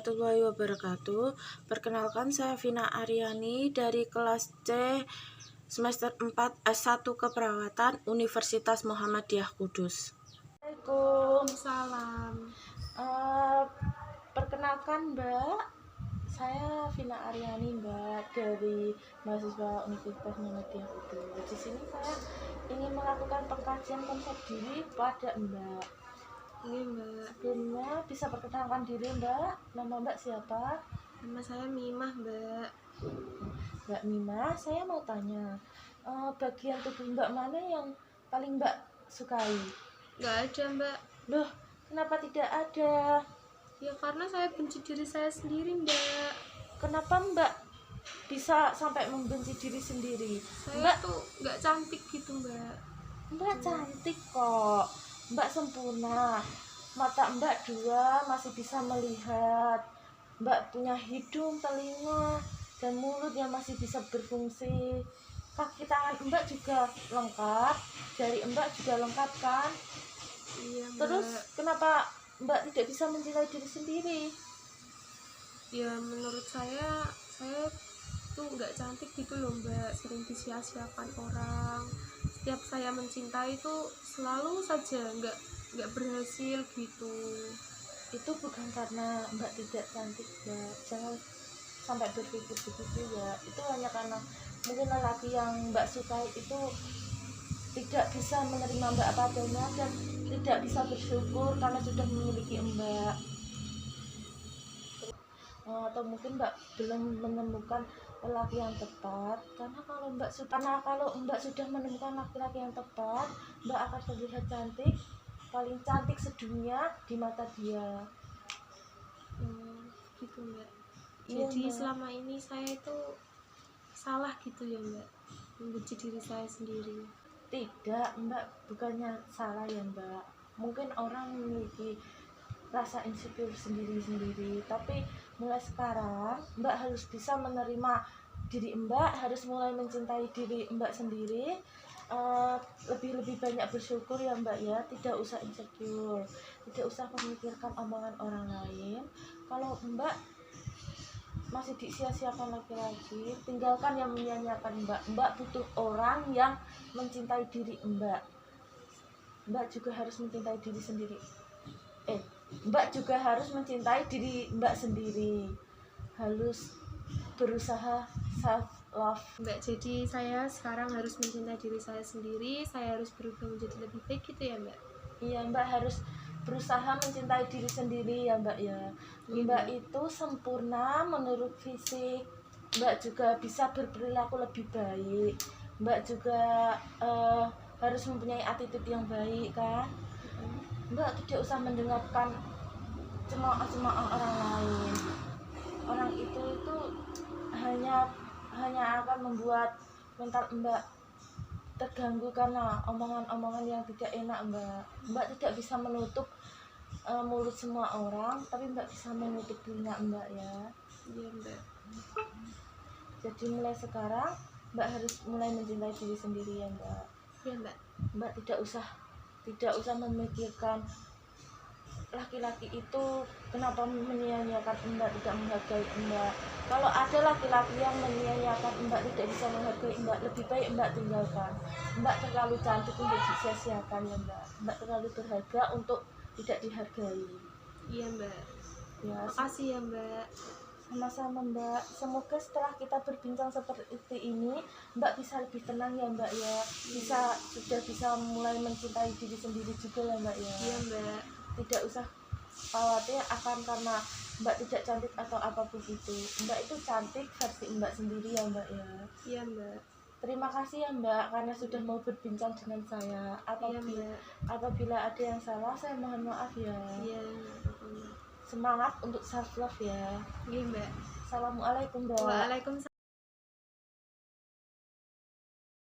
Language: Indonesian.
warahmatullahi wabarakatuh. Perkenalkan, saya Vina Aryani dari kelas C semester 4 S1 Keperawatan Universitas Muhammadiyah Kudus. Waalaikumsalam. Perkenalkan Mbak, saya Vina Aryani Mbak dari mahasiswa Universitas Muhammadiyah Kudus. Di sini saya ingin melakukan pengkajian konsep diri pada Mbak. Ini Mbak, Sebelumnya bisa perkenalkan diri Mbak. Nama Mbak siapa? nama saya Mimah Mbak. Mbak Mima, saya mau tanya, bagian tubuh Mbak mana yang paling Mbak sukai? Gak ada Mbak. Loh, kenapa tidak ada? Ya karena saya benci diri saya sendiri Mbak. Kenapa Mbak bisa sampai membenci diri sendiri? Saya Mbak, tuh gak cantik gitu Mbak. Mbak cantik kok. Mbak sempurna. Mata Mbak dua masih bisa melihat. Mbak punya hidung, telinga, dan mulut yang masih bisa berfungsi. Kaki tangan Mbak juga lengkap. Jari Mbak juga lengkap kan? Iya Mbak. Terus kenapa Mbak tidak bisa mencintai diri sendiri? Ya menurut saya tuh gak cantik gitu loh Mbak. Sering disia-siakan orang. Setiap saya mencintai tuh selalu saja nggak berhasil gitu. Itu bukan karena Mbak tidak cantik ya, jangan sampai berpikir begitu ya. Itu hanya karena mungkin lelaki yang Mbak sukai itu tidak bisa menerima Mbak apa adanya dan tidak bisa bersyukur karena sudah memiliki Mbak. Atau mungkin Mbak belum menemukan lelaki yang tepat, karena kalau Mbak sudah menemukan laki-laki yang tepat, Mbak akan terlihat cantik, paling cantik sedunia di mata dia. Gitu Mbak. Iya, Jadi Mbak. selama ini saya itu salah gitu ya Mbak, membenci diri saya sendiri. Tidak, Mbak bukannya salah ya Mbak. Mungkin orang memiliki rasa insecure sendiri-sendiri, tapi mulai sekarang Mbak harus bisa menerima diri Mbak, harus mulai mencintai diri Mbak sendiri. Lebih banyak bersyukur ya Mbak ya, tidak usah insecure, tidak usah memikirkan omongan orang lain. Kalau Mbak masih disia-siakan laki-laki, tinggalkan yang menyia-nyiakan Mbak. Mbak butuh orang yang mencintai diri Mbak. Mbak juga harus mencintai diri sendiri. Mbak juga harus mencintai diri Mbak sendiri. Harus berusaha self love. Mbak, jadi saya sekarang harus mencintai diri saya sendiri, saya harus berubah menjadi lebih baik gitu ya Mbak? Iya, Mbak harus berusaha mencintai diri sendiri ya Mbak ya. Mbak itu sempurna menurut fisik. Mbak juga bisa berperilaku lebih baik. Mbak juga harus mempunyai attitude yang baik kan. Mbak tidak usah mendengarkan cemooh-cemooh orang lain. Orang itu hanya akan membuat mental Mbak terganggu karena omongan-omongan yang tidak enak Mbak. Mbak tidak bisa menutup mulut semua orang, tapi Mbak bisa menutup telinga Mbak ya. Iya Mbak. Jadi mulai sekarang Mbak harus mulai mencintai diri sendiri ya Mbak. Iya Mbak. Mbak tidak usah memikirkan laki-laki itu kenapa menyia-nyiakan Mbak, tidak menghargai Mbak. Kalau ada laki-laki yang menyia-nyiakan Mbak, tidak bisa menghargai Mbak, lebih baik Mbak tinggalkan. Mbak terlalu cantik untuk disia-siakan ya Mbak. Mbak terlalu berharga untuk tidak dihargai. Iya Mbak. Ya, makasih ya Mbak. Sama-sama Mbak. Semoga setelah kita berbincang seperti ini, Mbak bisa lebih tenang ya Mbak ya. Sudah bisa mulai mencintai diri sendiri juga ya Mbak ya. Iya Mbak. Tidak usah khawatir akan karena Mbak tidak cantik atau apapun itu. Mbak itu cantik versi Mbak sendiri ya Mbak ya. Iya Mbak. Terima kasih ya Mbak karena sudah mau berbincang dengan saya. Apabila ada yang salah, saya mohon maaf ya. Iya. Semangat untuk self love ya. Iya Mbak. Assalamualaikum Mbak. Waalaikumsalam.